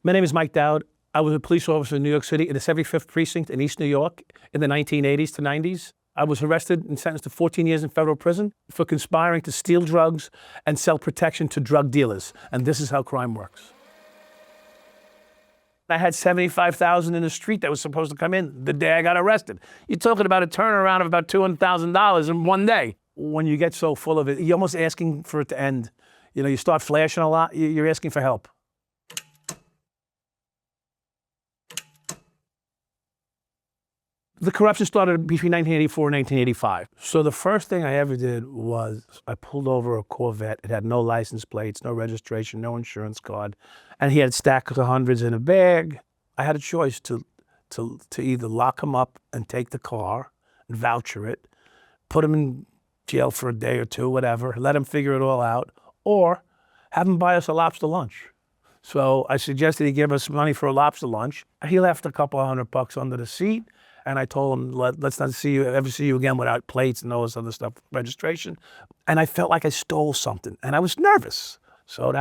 My name is Mike Dowd. I was a police officer in New York City in the 75th Precinct in East New York in the 1980s to 90s. I was arrested and sentenced to 14 years in federal prison for conspiring to steal drugs and sell protection to drug dealers. And this is how crime works. I had $75,000 in the street that was supposed to come in the day I got arrested. You're talking about a turnaround of about $200,000 in one day. When you get so full of it, you're almost asking for it to end. You know, you start flashing a lot, you're asking for help. The corruption started between 1984 and 1985. So the first thing I ever did was I pulled over a Corvette. It had no license plates, no registration, no insurance card. And he had stacks of hundreds in a bag. I had a choice to either lock him up and take the car and voucher it, put him in jail for a day or two, whatever, let him figure it all out, or have him buy us a lobster lunch. So I suggested he give us money for a lobster lunch. He left a couple of $100 under the seat. And I told him, let's not ever see you again without plates and all this other stuff, registration. And I felt like I stole something, and I was nervous. So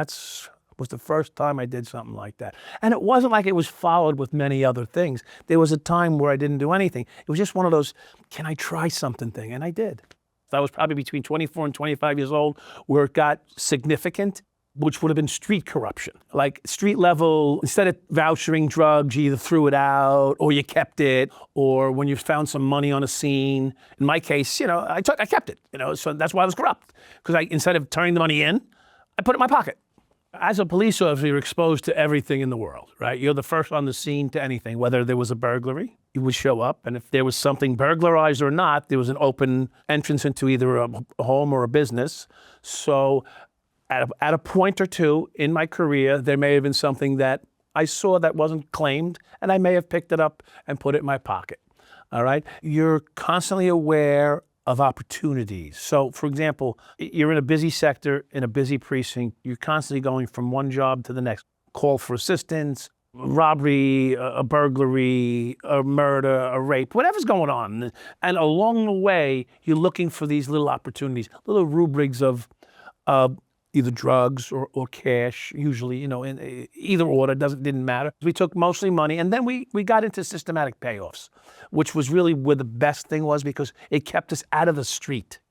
was the first time I did something like that. And it wasn't like it was followed with many other things. There was a time where I didn't do anything. It was just one of those, can I try something thing? And I did. I was probably between 24 and 25 years old where it got significant, which would have been street corruption. Like street level, instead of vouchering drugs, you either threw it out or you kept it, or when you found some money on a scene. In my case, I kept it, so that's why I was corrupt. Because instead of turning the money in, I put it in my pocket. As a police officer, you're exposed to everything in the world, right? You're the first on the scene to anything, whether there was a burglary, you would show up, and if there was something burglarized or not, there was an open entrance into either a home or a business. So at a point or two in my career, there may have been something that I saw that wasn't claimed, and I may have picked it up and put it in my pocket, all right? You're constantly aware of opportunities. So, for example, you're in a busy sector, in a busy precinct, you're constantly going from one job to the next. Call for assistance, robbery, a burglary, a murder, a rape, whatever's going on. And along the way, you're looking for these little opportunities, little rubrics of either drugs or cash, usually, in either order, didn't matter. We took mostly money, and then we got into systematic payoffs, which was really where the best thing was because it kept us out of the street.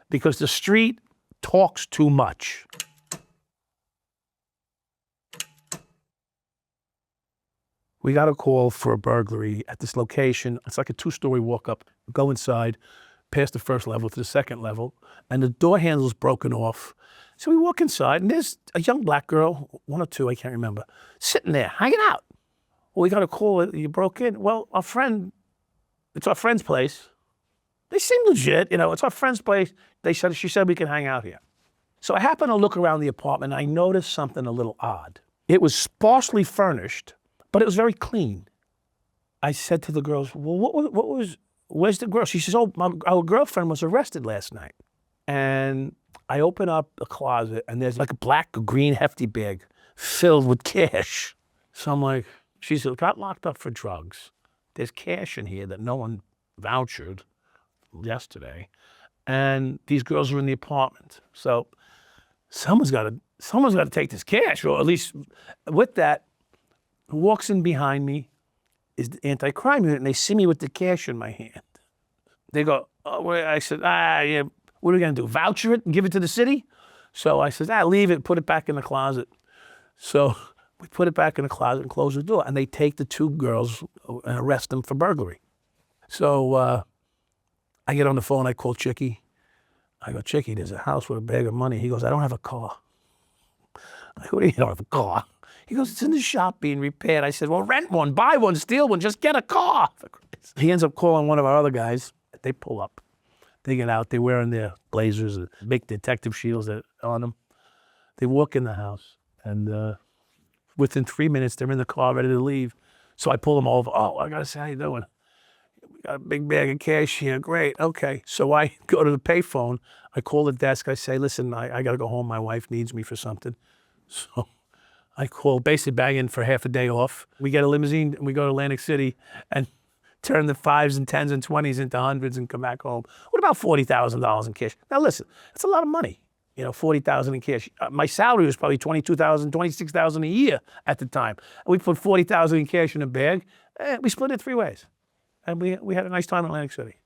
Because the street talks too much. We got a call for a burglary at this location. It's like a 2-story walk up. Go inside, past the first level to the second level, and the door handle's broken off. So we walk inside, and there's a young black girl, one or two, I can't remember, sitting there, hanging out. Well, we got a call, you broke in. Well, it's our friend's place. They seem legit, it's our friend's place. She said we can hang out here. So I happened to look around the apartment, and I noticed something a little odd. It was sparsely furnished, but it was very clean. I said to the girls, well, where's the girl? She says, our girlfriend was arrested last night. And I open up the closet, and there's like a black or green hefty bag filled with cash. So I'm like, she's got locked up for drugs. There's cash in here that no one vouchered yesterday. And these girls are in the apartment. So someone's got to take this cash, or at least with that, who walks in behind me is the anti-crime unit, and they see me with the cash in my hand. They go, I said, yeah. What are we going to do, voucher it and give it to the city? So I said, leave it, put it back in the closet. So we put it back in the closet and close the door. And they take the 2 girls and arrest them for burglary. So I get on the phone, I call Chicky. I go, Chicky, there's a house with a bag of money. He goes, I don't have a car. I go, what do you don't have a car? He goes, it's in the shop being repaired. I said, well, rent one, buy one, steal one, just get a car. He ends up calling one of our other guys. They pull up. They get out, they're wearing their blazers, big detective shields on them. They walk in the house, and within 3 minutes, they're in the car ready to leave. So I pull them over. Oh, I gotta say, how you doing? We got a big bag of cash here, great, okay. So I go to the payphone, I call the desk, I say, listen, I gotta go home, my wife needs me for something. So I call, basically bag in for half a day off. We get a limousine, and we go to Atlantic City, and turn the 5s and 10s and 20s into hundreds and come back home with about $40,000 in cash. Now listen, that's a lot of money. $40,000 in cash. My salary was probably $22,000, $26,000 a year at the time. We put $40,000 in cash in a bag. We split it 3 ways. And we had a nice time in Atlantic City.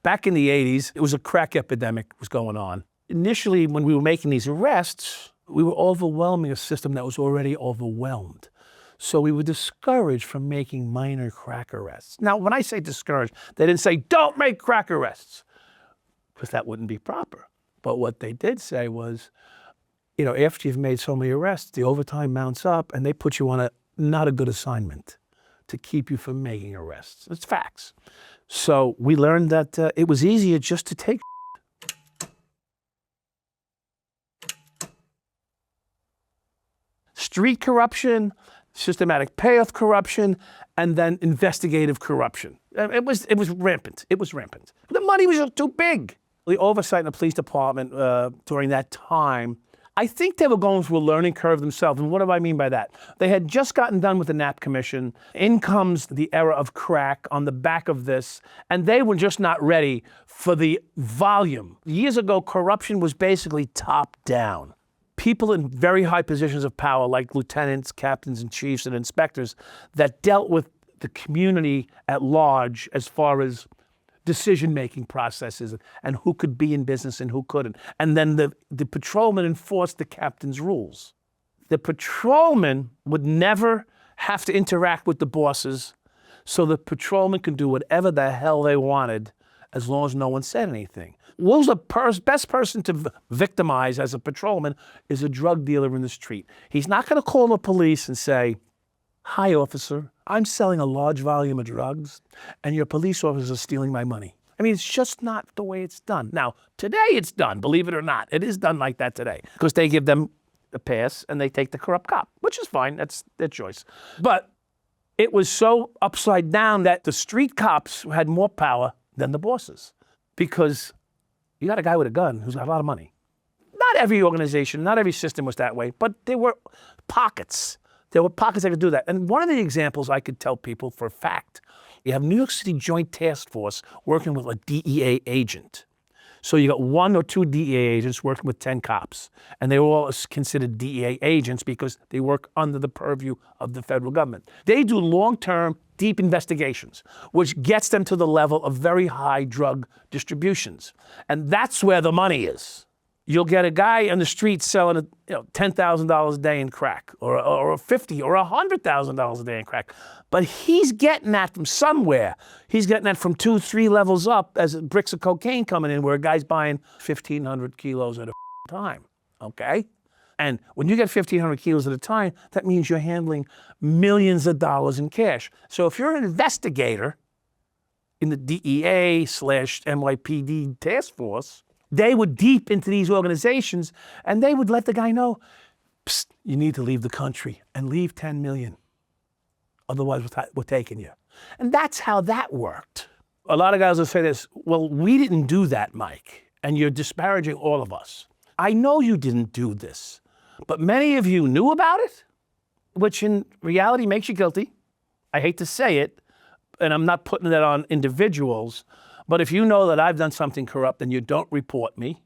Back in the 80s, it was a crack epidemic was going on. Initially, when we were making these arrests, we were overwhelming a system that was already overwhelmed. So we were discouraged from making minor crack arrests. Now, when I say discouraged, they didn't say, don't make crack arrests, because that wouldn't be proper. But what they did say was, after you've made so many arrests, the overtime mounts up and they put you on not a good assignment to keep you from making arrests. It's facts. So we learned that it was easier just to take street corruption, systematic payoff corruption, and then investigative corruption. It was rampant. It was rampant. The money was too big. The oversight in the police department during that time, I think they were going through a learning curve themselves. And what do I mean by that? They had just gotten done with the Knapp Commission. In comes the era of crack on the back of this, and they were just not ready for the volume. Years ago, corruption was basically top down. People in very high positions of power, like lieutenants, captains, and chiefs, and inspectors, that dealt with the community at large as far as decision-making processes and who could be in business and who couldn't. And then the patrolmen enforced the captain's rules. The patrolmen would never have to interact with the bosses, so the patrolmen could do whatever the hell they wanted as long as no one said anything. Who's the best person to victimize as a patrolman is a drug dealer in the street. He's not going to call the police and say, hi, officer, I'm selling a large volume of drugs, and your police officers are stealing my money. I mean, it's just not the way it's done. Now, today it's done, believe it or not. It is done like that today, because they give them a pass and they take the corrupt cop, which is fine. That's their choice. But it was so upside down that the street cops had more power than the bosses, because you got a guy with a gun who's got a lot of money. Not every organization, not every system was that way, but there were pockets. There were pockets that could do that. And one of the examples I could tell people for a fact, you have New York City Joint Task Force working with a DEA agent. So you got 1 or 2 DEA agents working with 10 cops. And they were all considered DEA agents because they work under the purview of the federal government. They do long-term, deep investigations, which gets them to the level of very high drug distributions. And that's where the money is. You'll get a guy on the street selling $10,000 a day in crack, or $50,000 or $100,000 a day in crack. But he's getting that from somewhere. He's getting that from 2-3 levels up as bricks of cocaine coming in, where a guy's buying 1,500 kilos at a time, okay? And when you get 1,500 kilos at a time, that means you're handling millions of dollars in cash. So if you're an investigator in the DEA/NYPD task force, they were deep into these organizations, and they would let the guy know, psst, you need to leave the country and leave 10 million. Otherwise, we're taking you. And that's how that worked. A lot of guys will say this, well, we didn't do that, Mike, and you're disparaging all of us. I know you didn't do this, but many of you knew about it, which in reality makes you guilty. I hate to say it, and I'm not putting that on individuals, but if you know that I've done something corrupt and you don't report me,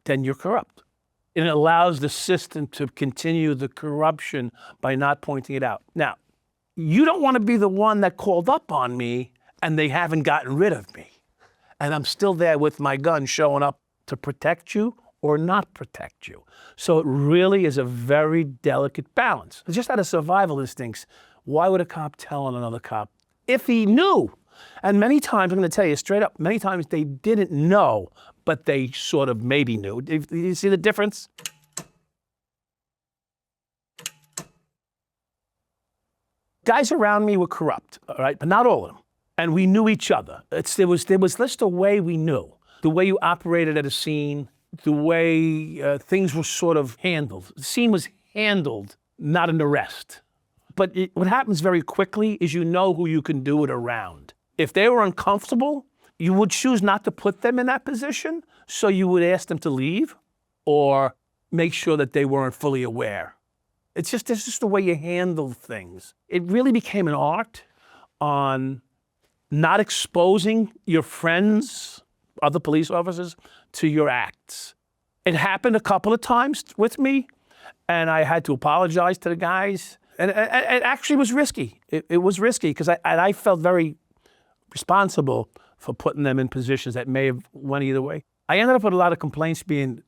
then you're corrupt. And it allows the system to continue the corruption by not pointing it out. Now, you don't want to be the one that called up on me and they haven't gotten rid of me. And I'm still there with my gun showing up to protect you or not protect you. So it really is a very delicate balance. It's just out of survival instincts. Why would a cop tell on another cop if he knew? And many times, I'm going to tell you straight up, many times they didn't know, but they sort of maybe knew. Do you see the difference? Guys around me were corrupt, all right, but not all of them. And we knew each other. There was just a way we knew. The way you operated at a scene, the way things were sort of handled. The scene was handled, not an arrest. But what happens very quickly is you know who you can do it around. If they were uncomfortable, you would choose not to put them in that position, so you would ask them to leave or make sure that they weren't fully aware. It's just the way you handle things. It really became an art on not exposing your friends, other police officers, to your acts. It happened a couple of times with me, and I had to apologize to the guys. And it actually was risky. It was risky because I felt very responsible for putting them in positions that may have went either way. I ended up with a lot of complaints being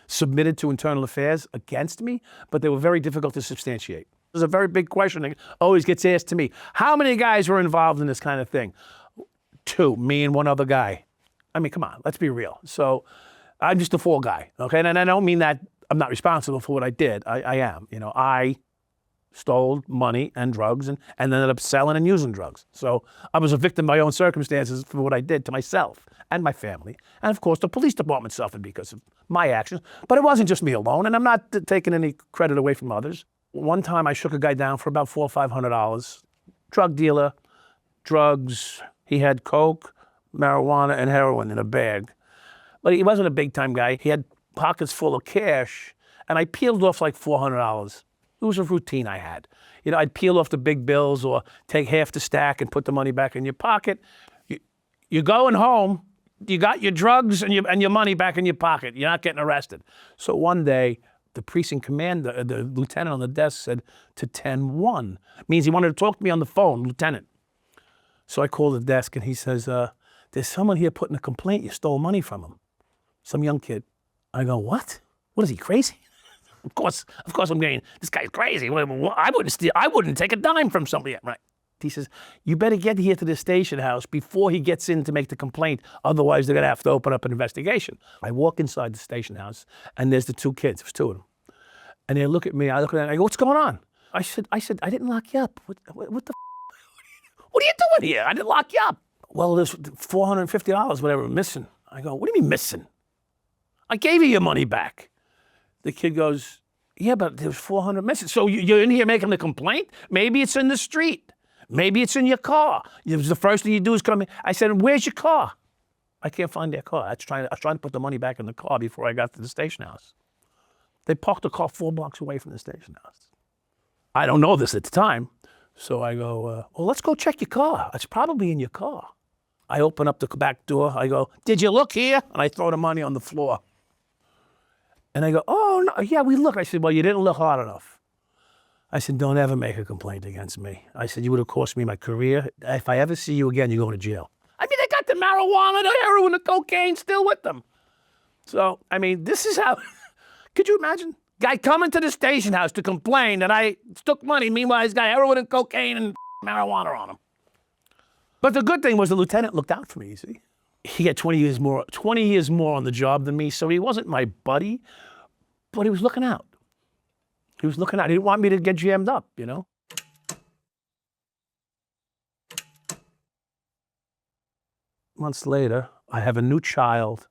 submitted to internal affairs against me, but they were very difficult to substantiate. There's a very big question that always gets asked to me. How many guys were involved in this kind of thing? 2, me and one other guy. I mean, come on, let's be real. So I'm just a fall guy, okay? And I don't mean that I'm not responsible for what I did. I am. I stole money and drugs and ended up selling and using drugs. So I was a victim of my own circumstances for what I did to myself and my family. And of course, the police department suffered because of my actions. But it wasn't just me alone, and I'm not taking any credit away from others. One time I shook a guy down for about $400 or $500. Drug dealer, drugs. He had coke, marijuana, and heroin in a bag. But he wasn't a big-time guy. He had pockets full of cash, and I peeled off like $400. It was a routine I had. I'd peel off the big bills or take half the stack and put the money back in your pocket. You're going home. You got your drugs and your money back in your pocket. You're not getting arrested. So one day, the precinct commander, the lieutenant on the desk said to 10-1. Means he wanted to talk to me on the phone, lieutenant. So I called the desk and he says, there's someone here putting a complaint. You stole money from him. Some young kid. I go, what? What is he, crazy? Of course I'm going, this guy's crazy. I wouldn't steal. I wouldn't take a dime from somebody. Right. He says, you better get here to the station house before he gets in to make the complaint. Otherwise, they're going to have to open up an investigation. I walk inside the station house, and there's the 2 kids. There's 2 of them. And they look at me. I look at them, and I go, what's going on? I said, I didn't lock you up. What the What are you doing here? I didn't lock you up. Well, there's $450, whatever, missing. I go, what do you mean missing? I gave you your money back. The kid goes, yeah, but there's $400 missing. So you're in here making a complaint? Maybe it's in the street. Maybe it's in your car. The first thing you do is come in. I said, where's your car? I can't find their car. I was trying to put the money back in the car before I got to the station house. They parked the car 4 blocks away from the station house. I don't know this at the time. So I go, well, let's go check your car. It's probably in your car. I open up the back door. I go, did you look here? And I throw the money on the floor. And I go, oh, no, yeah, we looked. I said, well, you didn't look hard enough. I said, don't ever make a complaint against me. I said, you would have cost me my career. If I ever see you again, you're going to jail. I mean, they got the marijuana, the heroin, the cocaine still with them. So, I mean, this is how, could you imagine? Guy coming to the station house to complain that I took money. Meanwhile, he's got heroin and cocaine and marijuana on him. But the good thing was the lieutenant looked out for me, you see. He had 20 years more on the job than me, so he wasn't my buddy, but he was looking out. He was looking out. He didn't want me to get jammed up, Months later, I have a new child.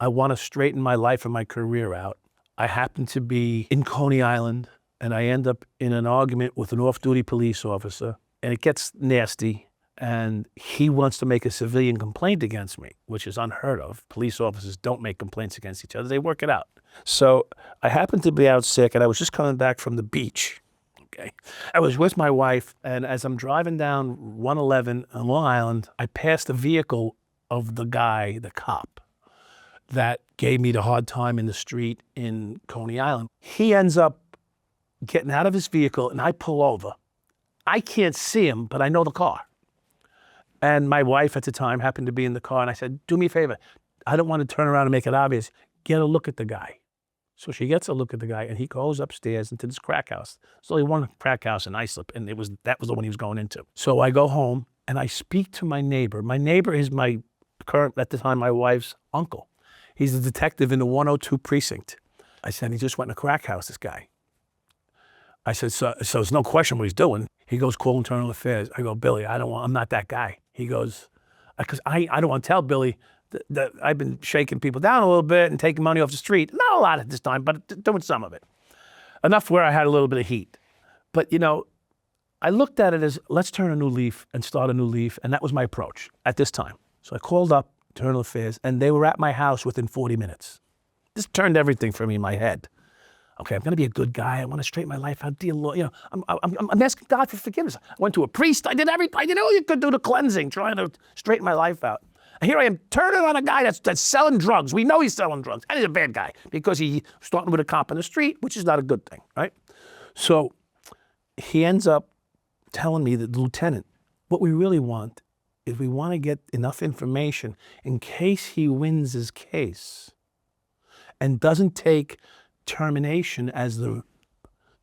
I want to straighten my life and my career out. I happen to be in Coney Island, and I end up in an argument with an off-duty police officer, and it gets nasty. And he wants to make a civilian complaint against me, which is unheard of. Police officers don't make complaints against each other. They work it out. So I happened to be out sick, and I was just coming back from the beach, okay? I was with my wife, and as I'm driving down 111 on Long Island, I passed a vehicle of the guy, the cop, that gave me the hard time in the street in Coney Island. He ends up getting out of his vehicle, and I pull over. I can't see him, but I know the car. And my wife at the time happened to be in the car, and I said, do me a favor. I don't want to turn around and make it obvious. Get a look at the guy. So she gets a look at the guy, and he goes upstairs into this crack house. There's only one crack house in Islip, and that was the one he was going into. So I go home, and I speak to my neighbor. My neighbor is my current, at the time, my wife's uncle. He's a detective in the 102 precinct. I said, he just went in a crack house, this guy. I said, so there's no question what he's doing. He goes, call internal affairs. I go, Billy, I'm not that guy. He goes, because I don't want to tell Billy that I've been shaking people down a little bit and taking money off the street. Not a lot at this time, but doing some of it. Enough where I had a little bit of heat. But, I looked at it as, let's turn a new leaf and start a new leaf. And that was my approach at this time. So I called up internal affairs, and they were at my house within 40 minutes. This turned everything for me in my head. Okay, I'm going to be a good guy. I want to straighten my life out. Dear Lord, I'm asking God for forgiveness. I went to a priest. I did all you could do to cleansing, trying to straighten my life out. And here I am turning on a guy that's selling drugs. We know he's selling drugs, and he's a bad guy because he's starting with a cop in the street, which is not a good thing, right? So he ends up telling me, the lieutenant, what we really want is we want to get enough information in case he wins his case and doesn't take termination as the...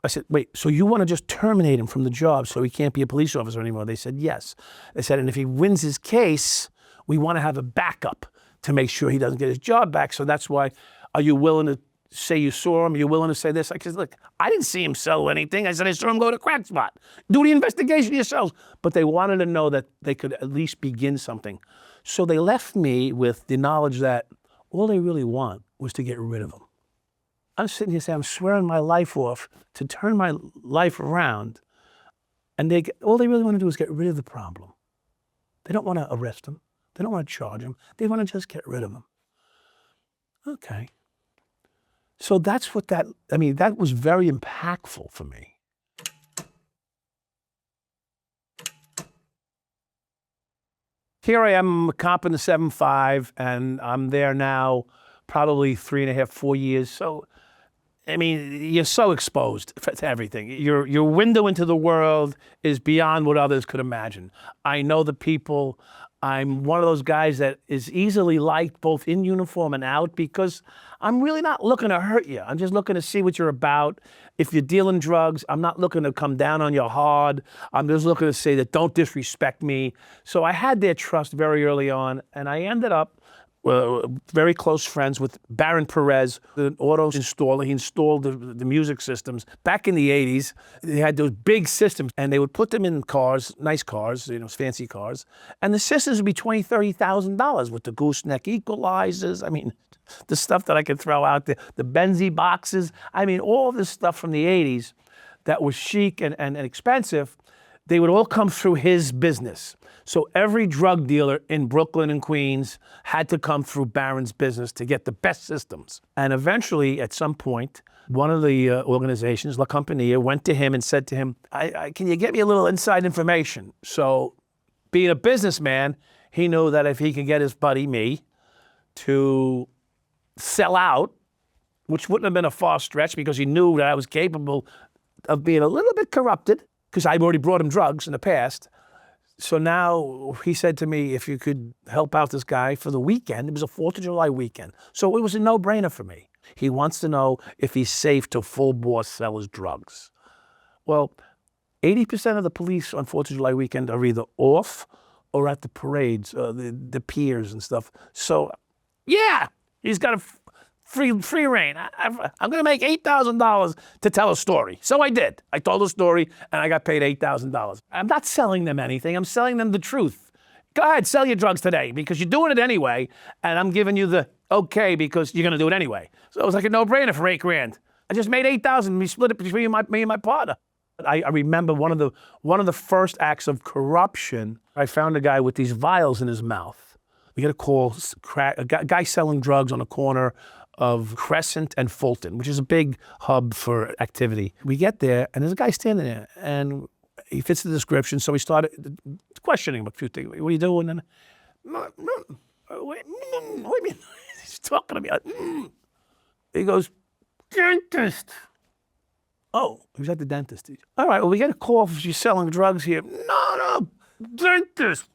I said, wait, so you want to just terminate him from the job so he can't be a police officer anymore? They said, yes. They said, and if he wins his case, we want to have a backup to make sure he doesn't get his job back. So that's why, are you willing to say you saw him? Are you willing to say this? I said, look, I didn't see him sell anything. I said, I saw him go to crack spot. Do the investigation yourselves. But they wanted to know that they could at least begin something. So they left me with the knowledge that all they really want was to get rid of him. I'm sitting here saying, I'm swearing my life off to turn my life around. And all they really want to do is get rid of the problem. They don't want to arrest him. They don't want to charge him. They want to just get rid of him. Okay. So that's what that was very impactful for me. Here I am, a cop in the 7-5, and I'm there now probably 3.5, 4 years. So, I mean, you're so exposed to everything. Your window into the world is beyond what others could imagine. I know the people. I'm one of those guys that is easily liked both in uniform and out because I'm really not looking to hurt you. I'm just looking to see what you're about. If you're dealing drugs, I'm not looking to come down on you hard. I'm just looking to say that don't disrespect me. So I had their trust very early on, and I ended up very close friends with Baron Perez, the auto installer. He installed the music systems. Back in the 80s, they had those big systems, and they would put them in cars, nice cars, fancy cars, and the systems would be $20,000, $30,000 with the gooseneck equalizers. I mean, the stuff that I could throw out there, the Benzie boxes. I mean, all this stuff from the 80s that was chic and expensive, they would all come through his business. So every drug dealer in Brooklyn and Queens had to come through Baron's business to get the best systems. And eventually, at some point, one of the organizations, La Compagnia, went to him and said to him, can you get me a little inside information? So being a businessman, he knew that if he could get his buddy, me, to sell out, which wouldn't have been a far stretch because he knew that I was capable of being a little bit corrupted because I'd already brought him drugs in the past. So now he said to me, if you could help out this guy for the weekend, it was a 4th of July weekend. So it was a no-brainer for me. He wants to know if he's safe to full bore sell his drugs. Well, 80% of the police on 4th of July weekend are either off or at the parades, the piers and stuff. So yeah, he's got a free reign. I'm going to make $8,000 to tell a story. So I did. I told a story, and I got paid $8,000. I'm not selling them anything. I'm selling them the truth. Go ahead, sell your drugs today because you're doing it anyway, and I'm giving you the okay because you're going to do it anyway. So it was like a no-brainer for $8,000. I just made $8,000. We split it between me and my partner. I remember one of the first acts of corruption. I found a guy with these vials in his mouth. We got a call, a guy selling drugs on the corner of Crescent and Fulton, which is a big hub for activity. We get there, and there's a guy standing there, and he fits the description, so we started questioning him a few things. What are you doing? And what do you mean? He's talking to me. He goes, dentist. Oh, he was at the dentist. All right, well, we get a call if you're selling drugs here. No, dentist.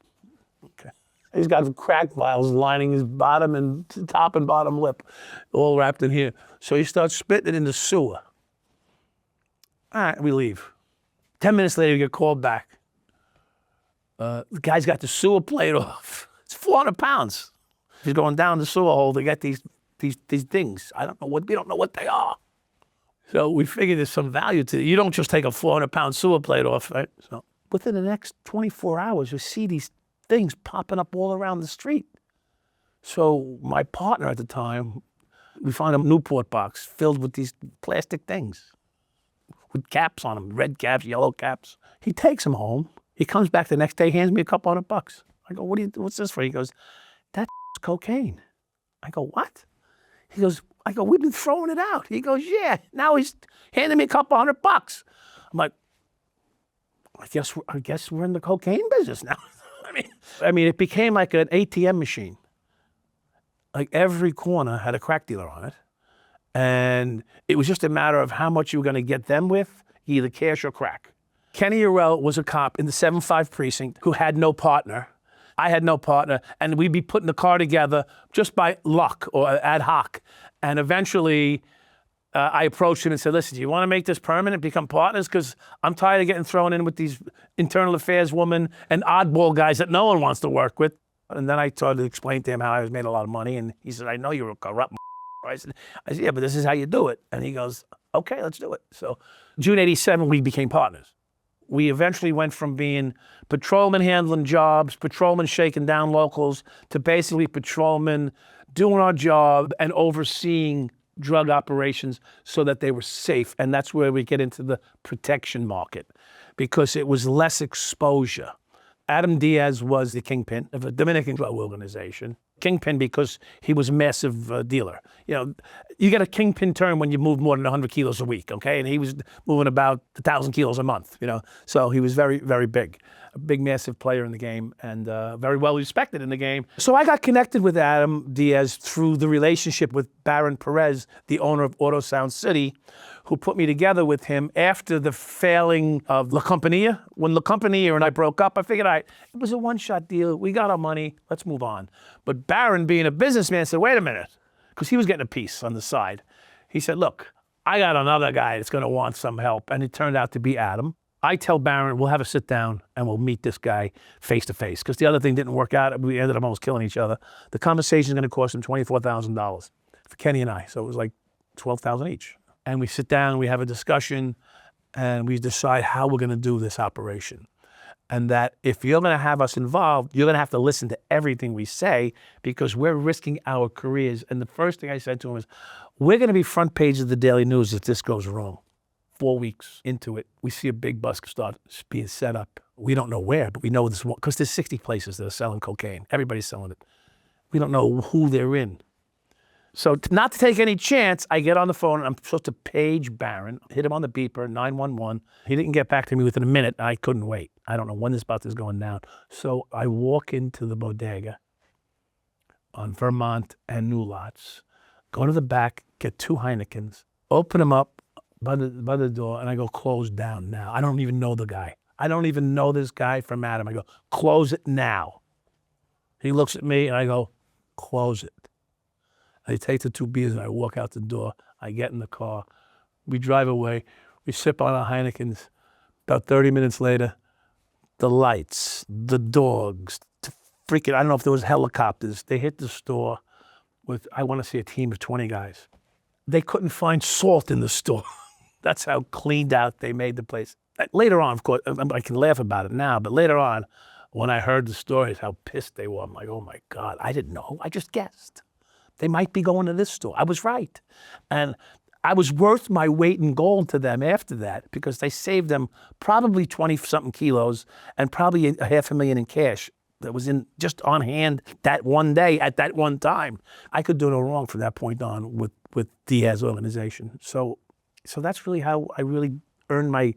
Okay. He's got crack vials lining his bottom and top and bottom lip, all wrapped in here. So he starts spitting it in the sewer. All right, we leave. 10 minutes later, we get called back. The guy's got the sewer plate off. It's 400 pounds. He's going down the sewer hole to get these things. We don't know what they are. So we figured there's some value to it. You don't just take a 400-pound sewer plate off, right? So within the next 24 hours, you see these things popping up all around the street. So my partner at the time, we found a Newport box filled with these plastic things with caps on them, red caps, yellow caps. He takes them home. He comes back the next day, hands me a couple $100. I go, what's this for? He goes, that's cocaine. I go, what? I go, we've been throwing it out. He goes, yeah. Now he's handing me a couple $100. I'm like, I guess we're in the cocaine business now. I mean, it became like an ATM machine. Like every corner had a crack dealer on it. And it was just a matter of how much you were going to get them with, either cash or crack. Kenny Urell was a cop in the 7-5 precinct who had no partner. I had no partner, and we'd be putting the car together just by luck or ad hoc. And eventually, I approached him and said, listen, do you want to make this permanent, become partners? Because I'm tired of getting thrown in with these internal affairs women and oddball guys that no one wants to work with. And then I started to explain to him how I was making a lot of money. And he said, I know you're a corrupt I said, yeah, but this is how you do it. And he goes, okay, let's do it. So June 87, we became partners. We eventually went from being patrolmen handling jobs, patrolmen shaking down locals, to basically patrolmen doing our job and overseeing drug operations so that they were safe. And that's where we get into the protection market, because it was less exposure. Adam Diaz was the kingpin of a Dominican drug organization. Kingpin because he was a massive dealer. You know, you get a kingpin term when you move more than 100 kilos a week, okay? And he was moving about 1,000 kilos a month, you know? So he was very, very big. A big, massive player in the game and very well respected in the game. So I got connected with Adam Diaz through the relationship with Baron Perez, the owner of Auto Sound City, who put me together with him after the failing of La Compañía. When La Compañía and I broke up, I figured, all right, it was a one-shot deal. We got our money. Let's move on. But Baron, being a businessman, said, wait a minute, because he was getting a piece on the side. He said, look, I got another guy that's going to want some help. And it turned out to be Adam. I tell Baron, we'll have a sit down and we'll meet this guy face to face, because the other thing didn't work out. We ended up almost killing each other. The conversation is going to cost him $24,000 for Kenny and I. So it was like $12,000 each. And we sit down, we have a discussion, and we decide how we're going to do this operation. And that if you're going to have us involved, you're going to have to listen to everything we say, because we're risking our careers. And the first thing I said to him is, we're going to be front page of the Daily News if this goes wrong. 4 weeks into it, we see a big bus start being set up. We don't know where, but we know this one, because there's 60 places that are selling cocaine. Everybody's selling it. We don't know who they're in. So not to take any chance, I get on the phone and I'm supposed to page Baron, hit him on the beeper, 911. He didn't get back to me within a minute. I couldn't wait. I don't know when this bus is going down. So I walk into the bodega on Vermont and New Lots, go to the back, get 2 Heinekens, open them up by the door, and I go, close down now. I don't even know the guy. I don't even know this guy from Adam. I go, close it now. He looks at me and I go, close it. I take the 2 beers and I walk out the door. I get in the car. We drive away. We sip on our Heinekens. About 30 minutes later, the lights, the dogs, freaking, I don't know if there was helicopters. They hit the store with, I want to say, a team of 20 guys. They couldn't find salt in the store. That's how cleaned out they made the place. Later on, of course, I can laugh about it now, but later on, when I heard the stories, how pissed they were, I'm like, oh my God, I didn't know. I just guessed. They might be going to this store. I was right. And I was worth my weight in gold to them after that, because they saved them probably 20-something kilos and probably $500,000 in cash that was in just on hand that one day at that one time. I could do no wrong from that point on with Diaz organization. So that's really how I really earned my,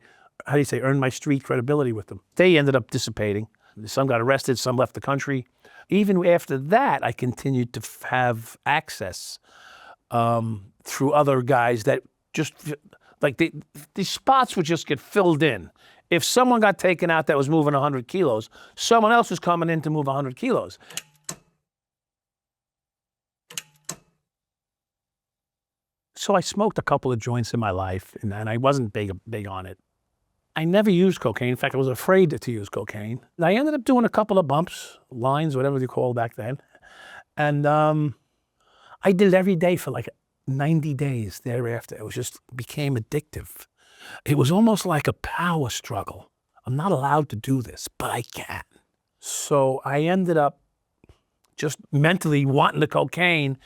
earned my street credibility with them. They ended up dissipating. Some got arrested, some left the country. Even after that, I continued to have access through other guys that just, like, these spots would just get filled in. If someone got taken out that was moving 100 kilos, someone else was coming in to move 100 kilos. So I smoked a couple of joints in my life, and I wasn't big on it. I never used cocaine. In fact, I was afraid to use cocaine. I ended up doing a couple of bumps, lines, whatever you call back then. And I did it every day for like 90 days thereafter. It was just became addictive. It was almost like a power struggle. I'm not allowed to do this, but I can. So I ended up just mentally wanting the cocaine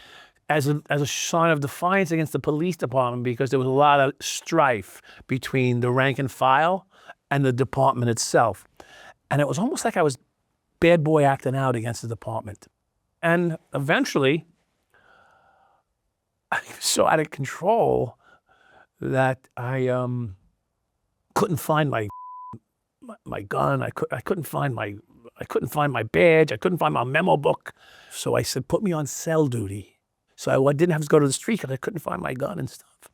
as a sign of defiance against the police department, because there was a lot of strife between the rank and file and the department itself. And it was almost like I was bad boy acting out against the department. And eventually, I was so out of control that I couldn't find my gun. I couldn't find my I couldn't find my badge. I couldn't find my memo book. So I said, put me on cell duty. So I didn't have to go to the street because I couldn't find my gun and stuff.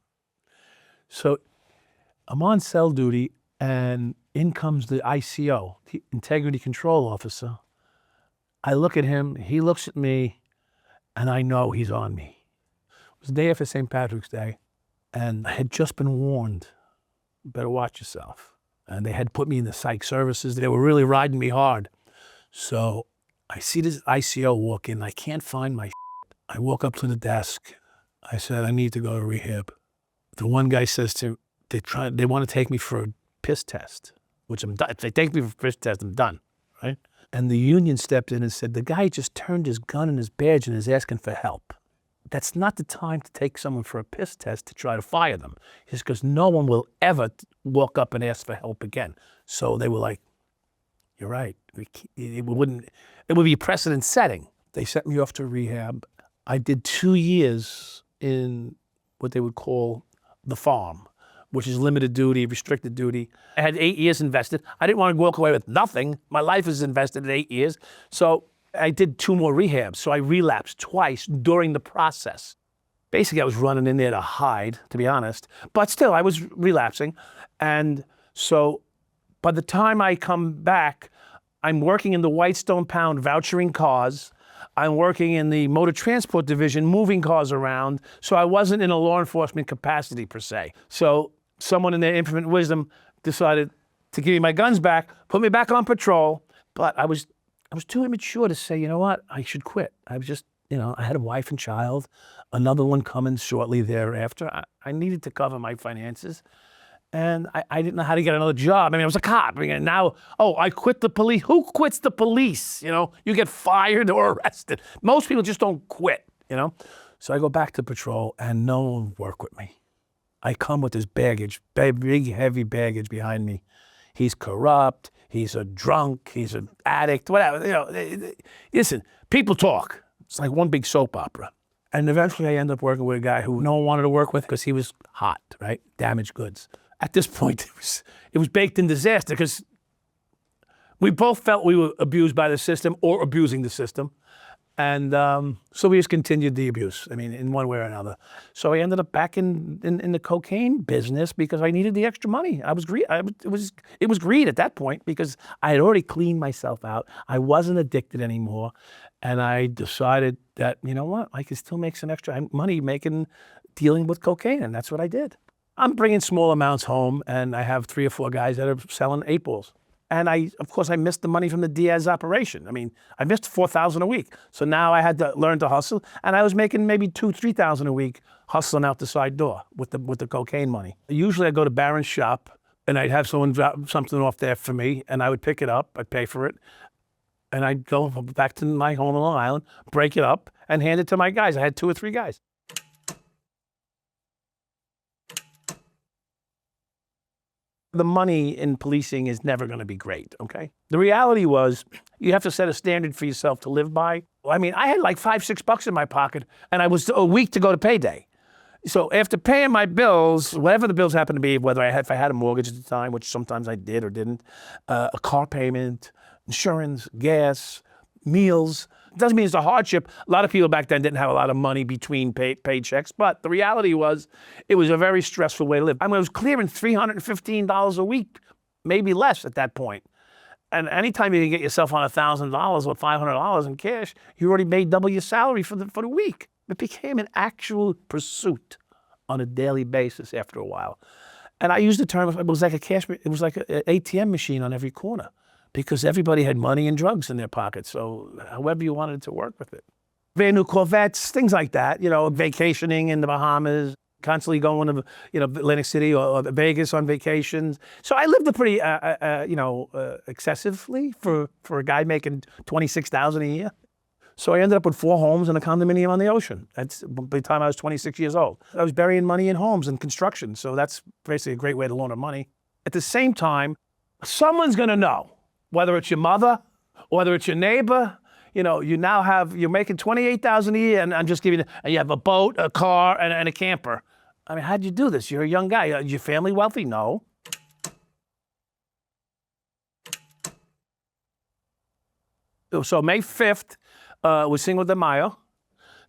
So I'm on cell duty, and in comes the ICO, the Integrity Control Officer. I look at him, he looks at me, and I know he's on me. It was the day after St. Patrick's Day, and I had just been warned, better watch yourself. And they had put me in the psych services. They were really riding me hard. So I see this ICO walk in. I can't find my shit. I walk up to the desk. I said, I need to go to rehab. The one guy says to they want to take me for a piss test, which I'm done. If they take me for a piss test, I'm done, right? And the union stepped in and said, the guy just turned his gun and his badge and is asking for help. That's not the time to take someone for a piss test to try to fire them. He says, because no one will ever walk up and ask for help again. So they were like, you're right. It would be precedent setting. They sent me off to rehab. I did 2 years in what they would call the farm, which is limited duty, restricted duty. I had 8 years invested. I didn't want to walk away with nothing. My life is invested in 8 years. So I did 2 more rehabs. So I relapsed twice during the process. Basically, I was running in there to hide, to be honest. But still, I was relapsing. And so by the time I come back, I'm working in the Whitestone Pound vouchering cars. I'm working in the motor transport division, moving cars around. So I wasn't in a law enforcement capacity per se. So someone in their infinite wisdom decided to give me my guns back, put me back on patrol. But I was too immature to say, you know what, I should quit. I was just, I had a wife and child, another one coming shortly thereafter. I needed to cover my finances. And I didn't know how to get another job. I mean, I was a cop. Now, I quit the police. Who quits the police? You get fired or arrested. Most people just don't quit, So I go back to patrol and no one would work with me. I come with this baggage, big, heavy baggage behind me. He's corrupt. He's a drunk. He's an addict, whatever. Listen, people talk. It's like one big soap opera. And eventually I end up working with a guy who no one wanted to work with because he was hot, right? Damaged goods. At this point, it was baked in disaster because we both felt we were abused by the system or abusing the system. And so we just continued the abuse, in one way or another. So I ended up back in the cocaine business because I needed the extra money. It was greed at that point because I had already cleaned myself out. I wasn't addicted anymore. And I decided that, you know what, I could still make some extra money dealing with cocaine. And that's what I did. I'm bringing small amounts home, and I have 3 or 4 guys that are selling 8 balls. And of course, I missed the money from the Diaz operation. I missed $4,000 a week. So now I had to learn to hustle, and I was making maybe $2,000, $3,000 a week hustling out the side door with the cocaine money. Usually I go to Barron's shop, and I'd have someone drop something off there for me, and I would pick it up, I'd pay for it, and I'd go back to my home on Long Island, break it up, and hand it to my guys. I had 2 or 3 guys. The money in policing is never going to be great, okay? The reality was you have to set a standard for yourself to live by. I had like $5, $6 in my pocket, and I was a week to go to payday. So after paying my bills, whatever the bills happened to be, if I had a mortgage at the time, which sometimes I did or didn't, a car payment, insurance, gas, meals. It doesn't mean it's a hardship. A lot of people back then didn't have a lot of money between paychecks, but the reality was it was a very stressful way to live. I was clearing $315 a week, maybe less at that point. And anytime you can get yourself on $1,000 or $500 in cash, you already made double your salary for the week. It became an actual pursuit on a daily basis after a while. And I used the term, it was like an ATM machine on every corner, because everybody had money and drugs in their pockets. So however you wanted to work with it. Brand new Corvettes, things like that, vacationing in the Bahamas, constantly going to, Atlantic City or Vegas on vacations. So I lived a pretty, excessively for a guy making $26,000 a year. So I ended up with 4 homes and a condominium on the ocean. That's by the time I was 26 years old. I was burying money in homes and construction. So that's basically a great way to launder money. At the same time, someone's going to know. Whether it's your mother, whether it's your neighbor, you're making $28,000 a year, and I'm just giving you, and you have a boat, a car, and a camper. How'd you do this? You're a young guy. Is your family wealthy? No. So May 5th was Cinco de Mayo.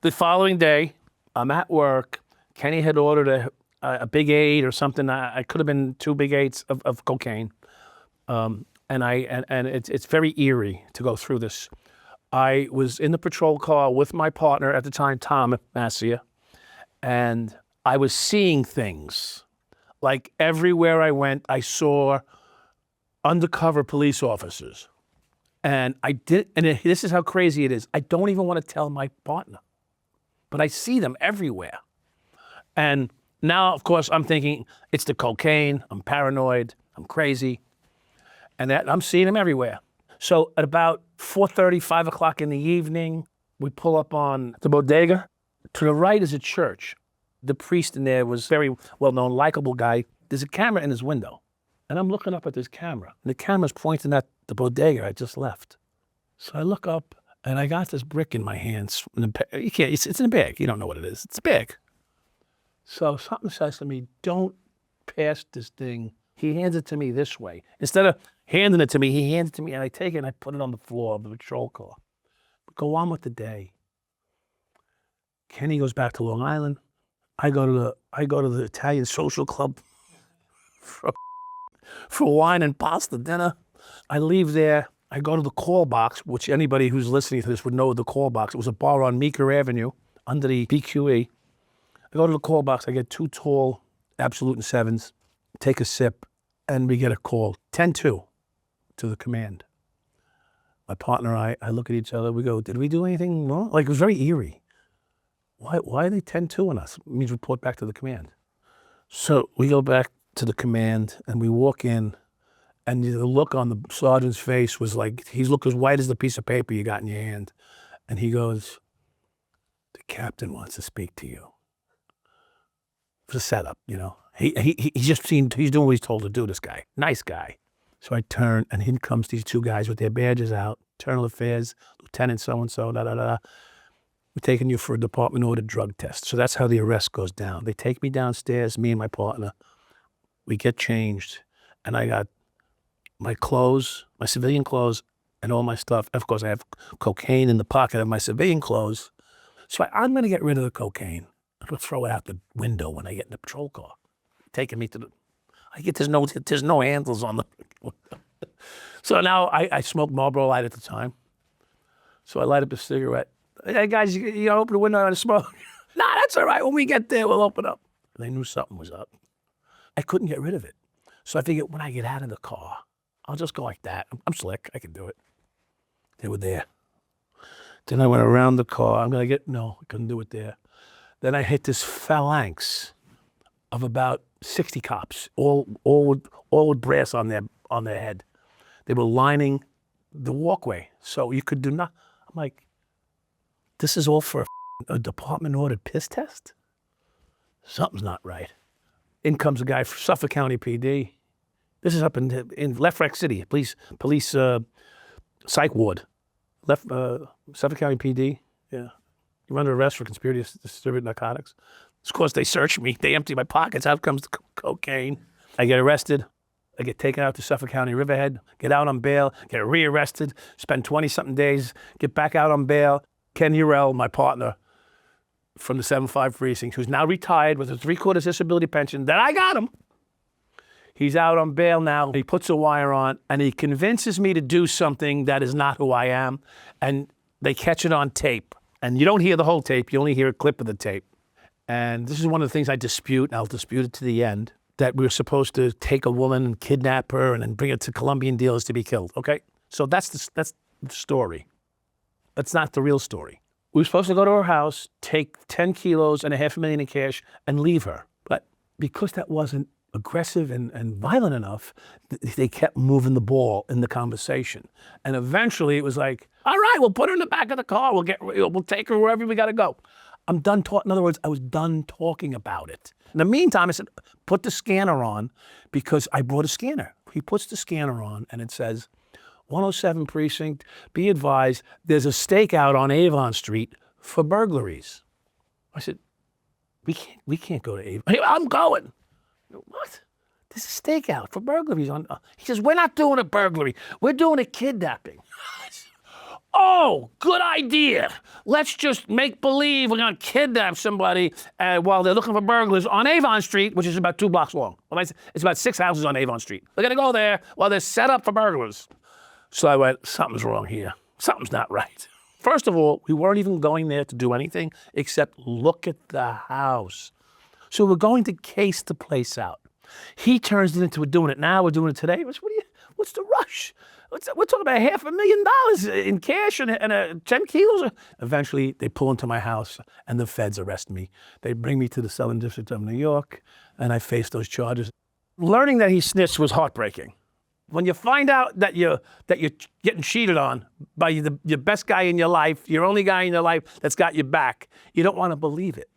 The following day, I'm at work. Kenny had ordered a big 8 or something. I could have been 2 big 8s of cocaine. And it's very eerie to go through this. I was in the patrol car with my partner at the time, Tom Massia, and I was seeing things. Like everywhere I went, I saw undercover police officers. And this is how crazy it is. I don't even want to tell my partner, but I see them everywhere. And now, of course, I'm thinking it's the cocaine. I'm paranoid. I'm crazy. And I'm seeing them everywhere. So at about 4:30, 5 o'clock in the evening, we pull up on the bodega. To the right is a church. The priest in there was very well-known, likable guy. There's a camera in his window. And I'm looking up at this camera. And the camera's pointing at the bodega I just left. So I look up, and I got this brick in my hands. You can't, it's in a bag. You don't know what it is. It's big. So something says to me, don't pass this thing. He hands it to me this way. Instead of handing it to me, he hands it to me, and I take it and I put it on the floor of the patrol car. Go on with the day. Kenny goes back to Long Island. I go to the Italian social club for wine and pasta dinner. I leave there. I go to the call box, which anybody who's listening to this would know the call box. It was a bar on Meeker Avenue under the BQE. I go to the call box. I get 2 tall Absolute and 7s, take a sip, and we get a call, 10-2 to the command. My partner and I look at each other. We go, did we do anything wrong? Like, it was very eerie. Why are they 10-2 on us? It means report back to the command. So we go back to the command, and we walk in, and the look on the sergeant's face was like, he's looked as white as the piece of paper you got in your hand. And he goes, the captain wants to speak to you. It's a setup, you know. He just seemed, he's doing what he's told to do, this guy. Nice guy. So I turn, and in comes these 2 guys with their badges out, Internal Affairs, Lieutenant so-and-so, da-da-da. We're taking you for a department-ordered drug test. So that's how the arrest goes down. They take me downstairs, me and my partner. We get changed, and I got my clothes, my civilian clothes, and all my stuff. Of course, I have cocaine in the pocket of my civilian clothes. So I'm going to get rid of the cocaine. I'm going to throw it out the window when I get in the patrol car. Taking me to the... There's no handles on the... So now I smoked Marlboro Light at the time. So I light up a cigarette. Hey, guys, you open the window and smoke? Nah, that's all right. When we get there, we'll open up. They knew something was up. I couldn't get rid of it. So I figured when I get out of the car, I'll just go like that. I'm slick. I can do it. They were there. Then I went around the car. No, I couldn't do it there. Then I hit this phalanx of about 60 cops, all with brass on their head. They were lining the walkway, so you could do not. I'm like, this is all for a department-ordered piss test? Something's not right. In comes a guy from Suffolk County PD. This is up in Left Rec City, police psych ward. Suffolk County PD, yeah. You're under arrest for conspiracy to distribute narcotics. Of course, they search me. They empty my pockets. Out comes the cocaine. I get arrested. I get taken out to Suffolk County Riverhead, get out on bail, get rearrested, spend 20-something days, get back out on bail. Ken Urell, my partner from the 7-5 precinct, who's now retired with a 3/4 disability pension, that I got him. He's out on bail now. He puts a wire on, and he convinces me to do something that is not who I am, and they catch it on tape. And you don't hear the whole tape. You only hear a clip of the tape. And this is one of the things I dispute, and I'll dispute it to the end, that we were supposed to take a woman and kidnap her and then bring her to Colombian dealers to be killed, okay? So that's the story. That's not the real story. We were supposed to go to her house, take 10 kilos and $500,000 in cash, and leave her. But because that wasn't aggressive and violent enough, they kept moving the ball in the conversation. And eventually it was like, all right, we'll put her in the back of the car. We'll take her wherever we got to go. I'm done talking. In other words, I was done talking about it. In the meantime, I said, put the scanner on, because I brought a scanner. He puts the scanner on, and it says, 107 precinct, be advised, there's a stakeout on Avon Street for burglaries. I said, we can't go to Avon. I'm going. What? There's a stakeout for burglaries on. He says, we're not doing a burglary. We're doing a kidnapping. Oh, good idea. Let's just make believe we're going to kidnap somebody while they're looking for burglars on Avon Street, which is about 2 blocks long. Well, it's about 6 houses on Avon Street. We're going to go there while they're set up for burglars. So I went, something's wrong here. Something's not right. First of all, we weren't even going there to do anything except look at the house. So we're going to case the place out. He turns it into we're doing it now, we're doing it today. What's the rush? We're talking about $500,000 in cash and 10 kilos. Eventually, they pull into my house and the feds arrest me. They bring me to the Southern District of New York, and I face those charges. Learning that he snitched was heartbreaking. When you find out that you're getting cheated on by your best guy in your life, your only guy in your life that's got your back, you don't want to believe it.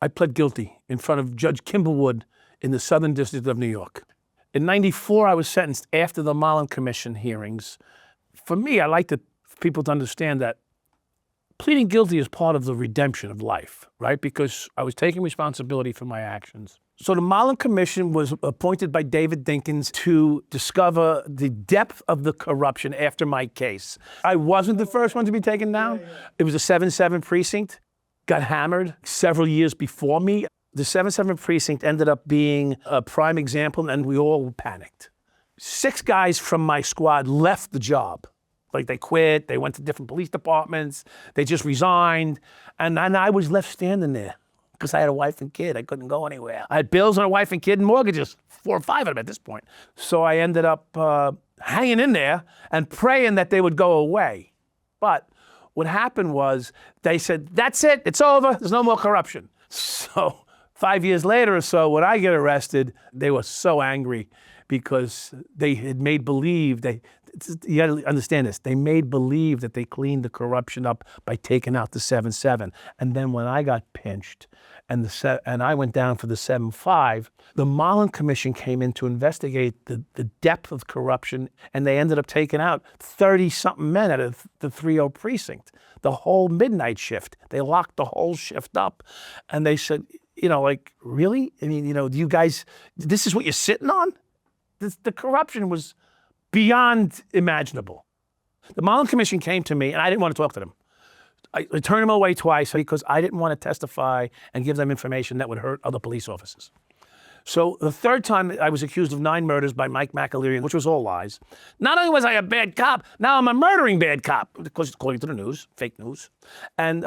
I pled guilty in front of Judge Kimballwood in the Southern District of New York. In '94, I was sentenced after the Mullen Commission hearings. For me, I like people to understand that pleading guilty is part of the redemption of life, right? Because I was taking responsibility for my actions. So the Mullen Commission was appointed by David Dinkins to discover the depth of the corruption after my case. I wasn't the first one to be taken down. It was a 7-7 precinct. Got hammered several years before me. The 7-7 precinct ended up being a prime example, and we all panicked. 6 guys from my squad left the job. Like they quit, they went to different police departments, they just resigned, and I was left standing there because I had a wife and kid. I couldn't go anywhere. I had bills on a wife and kid and mortgages, 4 or 5 of them at this point. So I ended up hanging in there and praying that they would go away. But what happened was they said, that's it, it's over, there's no more corruption. So 5 years later or so, when I get arrested, they were so angry because they had made believe, you gotta understand this, they made believe that they cleaned the corruption up by taking out the 7-7. And then when I got pinched and I went down for the 7-5, the Mullen Commission came in to investigate the depth of corruption, and they ended up taking out 30-something men out of the 3-0 precinct, the whole midnight shift. They locked the whole shift up, and they said, really? I mean, you guys, this is what you're sitting on? The corruption was beyond imaginable. The Mullen Commission came to me, and I didn't want to talk to them. I turned them away twice because I didn't want to testify and give them information that would hurt other police officers. So the third time I was accused of 9 murders by Mike McAleary, which was all lies. Not only was I a bad cop, now I'm a murdering bad cop, because according to the news, fake news. And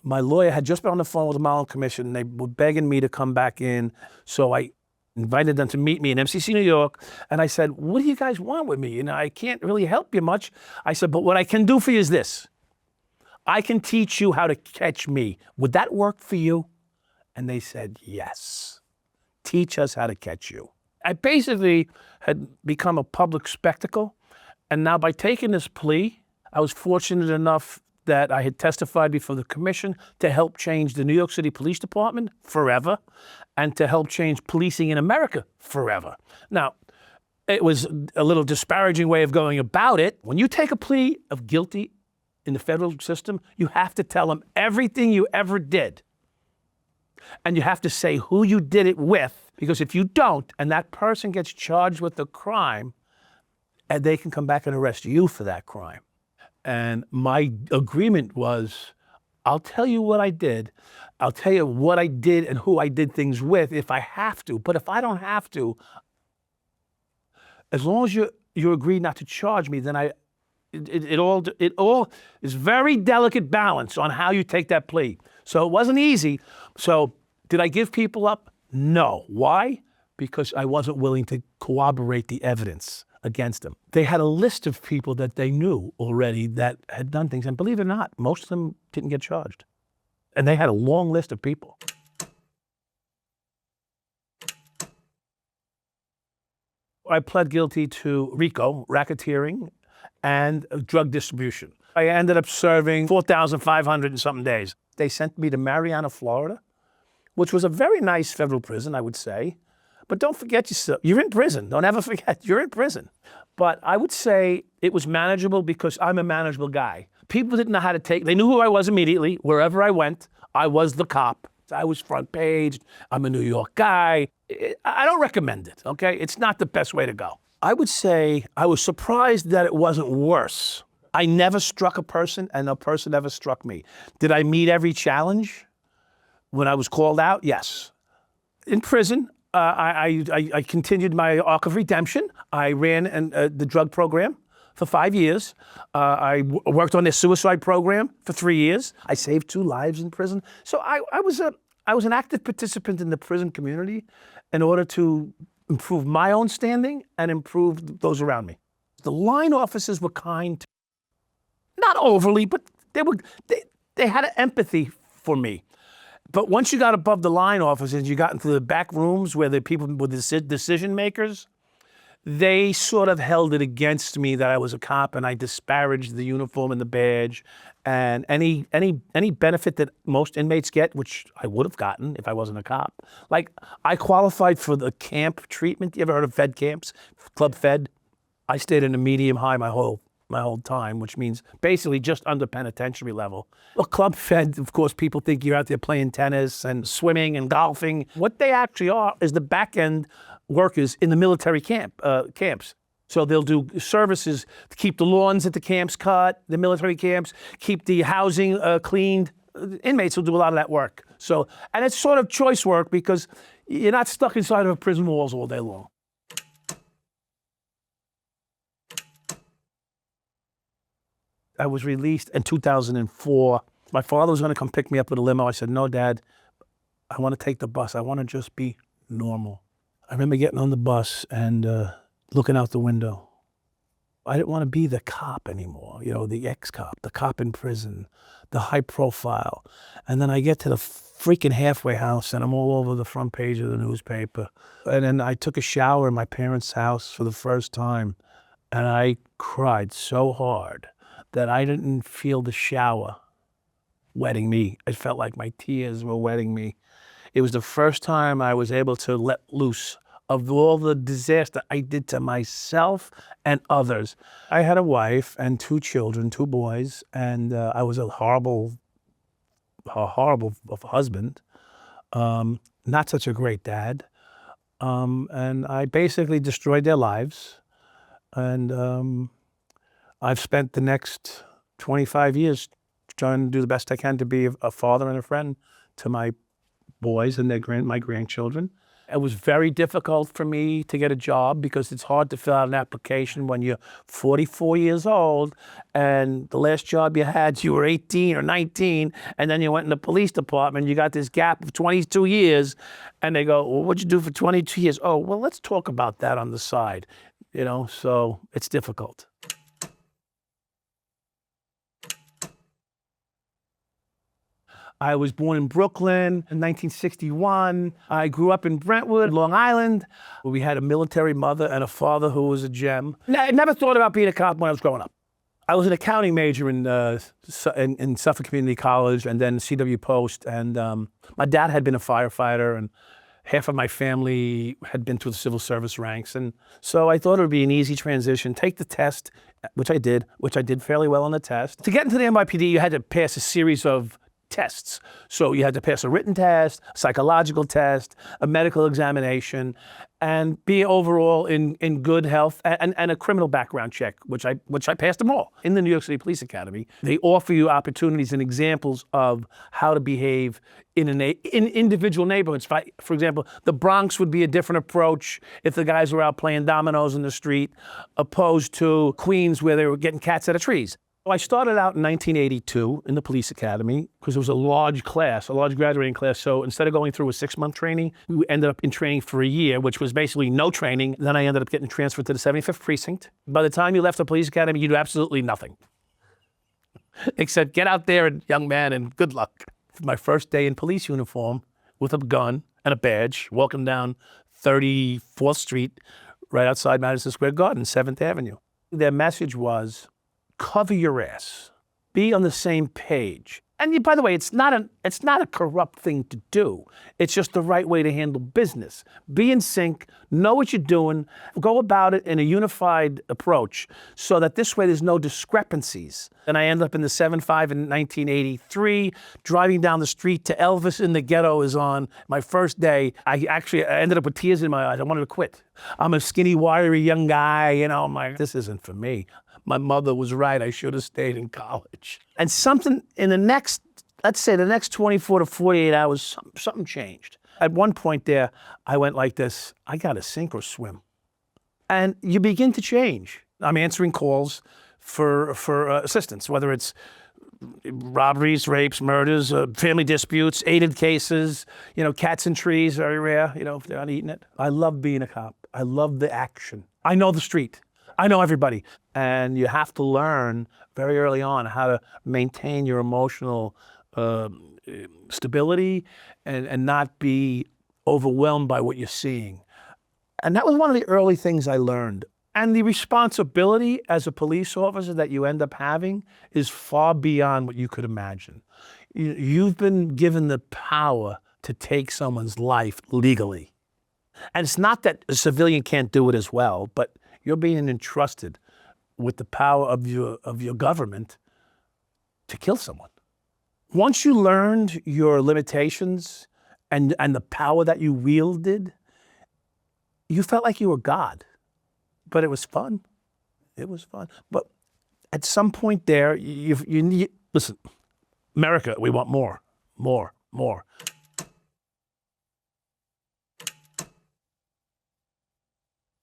my lawyer had just been on the phone with the Mullen Commission, and they were begging me to come back in. So I invited them to meet me in MCC, New York. And I said, what do you guys want with me? I can't really help you much. I said, but what I can do for you is this. I can teach you how to catch me. Would that work for you? And they said, yes. Teach us how to catch you. I basically had become a public spectacle. And now by taking this plea, I was fortunate enough that I had testified before the commission to help change the New York City Police Department forever and to help change policing in America forever. Now, it was a little disparaging way of going about it. When you take a plea of guilty in the federal system, you have to tell them everything you ever did. And you have to say who you did it with, because if you don't, and that person gets charged with the crime, and they can come back and arrest you for that crime. And my agreement was, I'll tell you what I did. I'll tell you what I did and who I did things with if I have to. But if I don't have to, as long as you agree not to charge me, then it all is very delicate balance on how you take that plea. So it wasn't easy. So did I give people up? No. Why? Because I wasn't willing to corroborate the evidence against them. They had a list of people that they knew already that had done things. And believe it or not, most of them didn't get charged. And they had a long list of people. I pled guilty to RICO, racketeering, and drug distribution. I ended up serving 4,500 and something days. They sent me to Marianna, Florida, which was a very nice federal prison, I would say. But don't forget yourself, you're in prison. Don't ever forget, you're in prison. But I would say it was manageable because I'm a manageable guy. People didn't know how to take, they knew who I was immediately. Wherever I went, I was the cop. I was front page. I'm a New York guy. I don't recommend it, okay? It's not the best way to go. I would say I was surprised that it wasn't worse. I never struck a person, and no person ever struck me. Did I meet every challenge when I was called out? Yes. In prison, I continued my arc of redemption. I ran the drug program for 5 years. I worked on their suicide program for 3 years. I saved 2 lives in prison. So I was an active participant in the prison community in order to improve my own standing and improve those around me. The line officers were kind, not overly, but they had an empathy for me. But once you got above the line officers, you got into the back rooms where the people were the decision makers, they sort of held it against me that I was a cop and I disparaged the uniform and the badge and any benefit that most inmates get, which I would have gotten if I wasn't a cop. Like, I qualified for the camp treatment. You ever heard of Fed camps? Club Fed? I stayed in a medium high my whole time, which means basically just under penitentiary level. Well, Club Fed, of course, people think you're out there playing tennis and swimming and golfing. What they actually are is the back end workers in the military camps. So they'll do services to keep the lawns at the camps cut, the military camps, keep the housing cleaned. Inmates will do a lot of that work. So, and it's sort of choice work because you're not stuck inside of prison walls all day long. I was released in 2004. My father was going to come pick me up with a limo. I said, no, Dad, I want to take the bus. I want to just be normal. I remember getting on the bus and looking out the window. I didn't want to be the cop anymore, you know, the ex-cop, the cop in prison, the high profile. And then I get to the freaking halfway house and I'm all over the front page of the newspaper. And then I took a shower in my parents' house for the first time. And I cried so hard that I didn't feel the shower wetting me. It felt like my tears were wetting me. It was the first time I was able to let loose of all the disaster I did to myself and others. I had a wife and 2 children, 2 boys, and I was a horrible husband, not such a great dad. And I basically destroyed their lives. And I've spent the next 25 years trying to do the best I can to be a father and a friend to my boys and my grandchildren. It was very difficult for me to get a job because it's hard to fill out an application when you're 44 years old and the last job you had, you were 18 or 19, and then you went in the police department, you got this gap of 22 years, and they go, well, what'd you do for 22 years? Oh, well, let's talk about that on the side, you know, so it's difficult. I was born in Brooklyn in 1961. I grew up in Brentwood, Long Island. We had a military mother and a father who was a gem. I never thought about being a cop when I was growing up. I was an accounting major in Suffolk Community College and then CW Post. And my dad had been a firefighter and half of my family had been through the civil service ranks. And so I thought it would be an easy transition. Take the test, which I did fairly well on the test. To get into the NYPD, you had to pass a series of tests. So you had to pass a written test, a psychological test, a medical examination, and be overall in good health, and a criminal background check, which I passed them all. In the New York City Police Academy, they offer you opportunities and examples of how to behave in individual neighborhoods. For example, the Bronx would be a different approach if the guys were out playing dominoes in the street, opposed to Queens where they were getting cats out of trees. I started out in 1982 in the police academy because it was a large graduating class. So instead of going through a 6-month training, we ended up in training for a year, which was basically no training. Then I ended up getting transferred to the 75th precinct. By the time you left the police academy, you do absolutely nothing. Except get out there, young man, and good luck. My first day in police uniform with a gun and a badge, walking down 34th Street, right outside Madison Square Garden, 7th Avenue. Their message was, cover your ass. Be on the same page. And by the way, it's not a corrupt thing to do. It's just the right way to handle business. Be in sync, know what you're doing, go about it in a unified approach so that this way there's no discrepancies. And I ended up in the 7.5 in 1983, driving down the street to Elvis in the Ghetto is on. My first day, I ended up with tears in my eyes. I wanted to quit. I'm a skinny, wiry young guy, I'm like, this isn't for me. My mother was right. I should have stayed in college. And something in the next 24 to 48 hours, something changed. At one point there, I went like this, I got to sink or swim. And you begin to change. I'm answering calls for assistance, whether it's robberies, rapes, murders, family disputes, aided cases, cats in trees, very rare, if they're not eating it. I love being a cop. I love the action. I know the street. I know everybody. And you have to learn very early on how to maintain your emotional stability and not be overwhelmed by what you're seeing. And that was one of the early things I learned. And the responsibility as a police officer that you end up having is far beyond what you could imagine. You've been given the power to take someone's life legally. And it's not that a civilian can't do it as well, but you're being entrusted with the power of your government to kill someone. Once you learned your limitations and the power that you wielded, you felt like you were God. But it was fun. It was fun. But at some point there, you need, listen, America, we want more, more, more.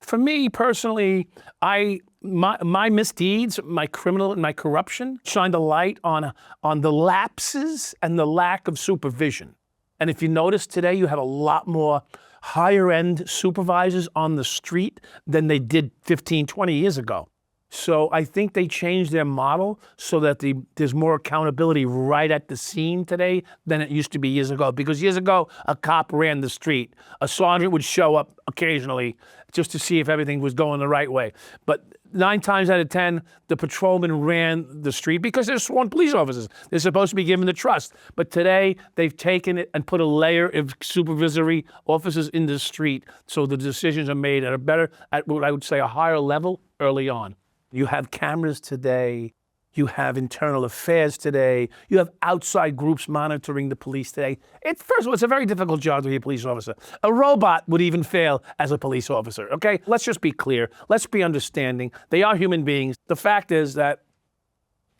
For me personally, my misdeeds, my criminal and my corruption shined a light on the lapses and the lack of supervision. And if you notice today, you have a lot more higher end supervisors on the street than they did 15, 20 years ago. So I think they changed their model so that there's more accountability right at the scene today than it used to be years ago. Because years ago, a cop ran the street. A sergeant would show up occasionally just to see if everything was going the right way. But 9 times out of 10, the patrolman ran the street because they're sworn police officers. They're supposed to be given the trust. But today, they've taken it and put a layer of supervisory officers in the street so the decisions are made at what I would say a higher level early on. You have cameras today. You have internal affairs today. You have outside groups monitoring the police today. First of all, it's a very difficult job to be a police officer. A robot would even fail as a police officer, okay? Let's just be clear. Let's be understanding. They are human beings. The fact is that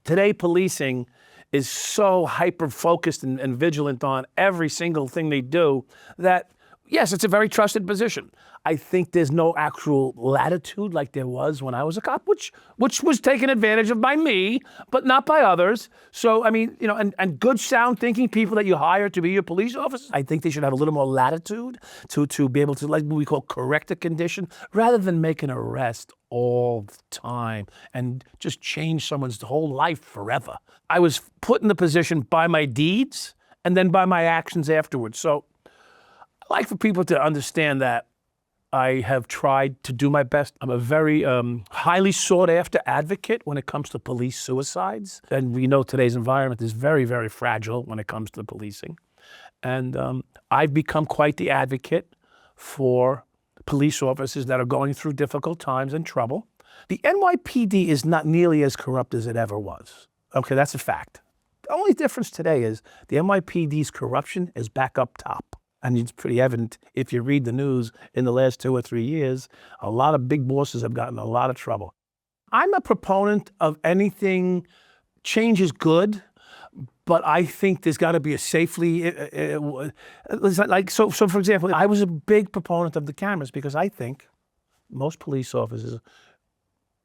today policing is so hyper-focused and vigilant on every single thing they do that, yes, it's a very trusted position. I think there's no actual latitude like there was when I was a cop, which was taken advantage of by me, but not by others. So, I mean, and good sound thinking people that you hire to be your police officers, I think they should have a little more latitude to be able to, like what we call, correct a condition, rather than make an arrest all the time and just change someone's whole life forever. I was put in the position by my deeds and then by my actions afterwards. So I like for people to understand that I have tried to do my best. I'm a very highly sought after advocate when it comes to police suicides. And we know today's environment is very, very fragile when it comes to policing. And I've become quite the advocate for police officers that are going through difficult times and trouble. The NYPD is not nearly as corrupt as it ever was. Okay, that's a fact. The only difference today is the NYPD's corruption is back up top. And it's pretty evident if you read the news in the last 2 or 3 years, a lot of big bosses have gotten a lot of trouble. I'm a proponent of anything, change is good, but I think there's got to be a safely, so for example, I was a big proponent of the cameras because I think most police officers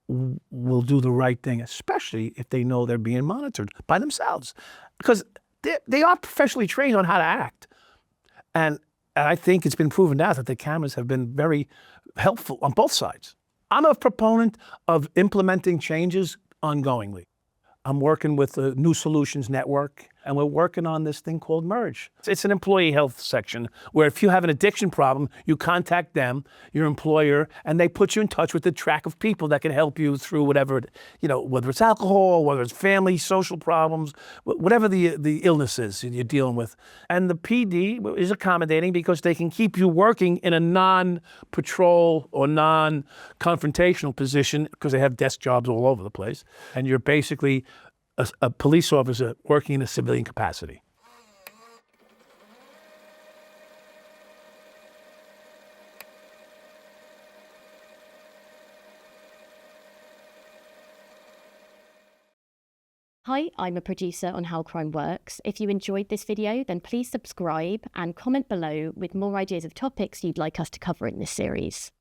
will do the right thing, especially if they know they're being monitored by themselves, because they are professionally trained on how to act. And I think it's been proven now that the cameras have been very helpful on both sides. I'm a proponent of implementing changes ongoingly. I'm working with the New Solutions Network and we're working on this thing called Merge. It's an employee health section where if you have an addiction problem, you contact them, your employer, and they put you in touch with the track of people that can help you through whatever, whether it's alcohol, whether it's family, social problems, whatever the illness is you're dealing with. And the PD is accommodating because they can keep you working in a non-patrol or non-confrontational position because they have desk jobs all over the place. And you're basically a police officer working in a civilian capacity. Hi, I'm a producer on How Crime Works. If you enjoyed this video, then please subscribe and comment below with more ideas of topics you'd like us to cover in this series.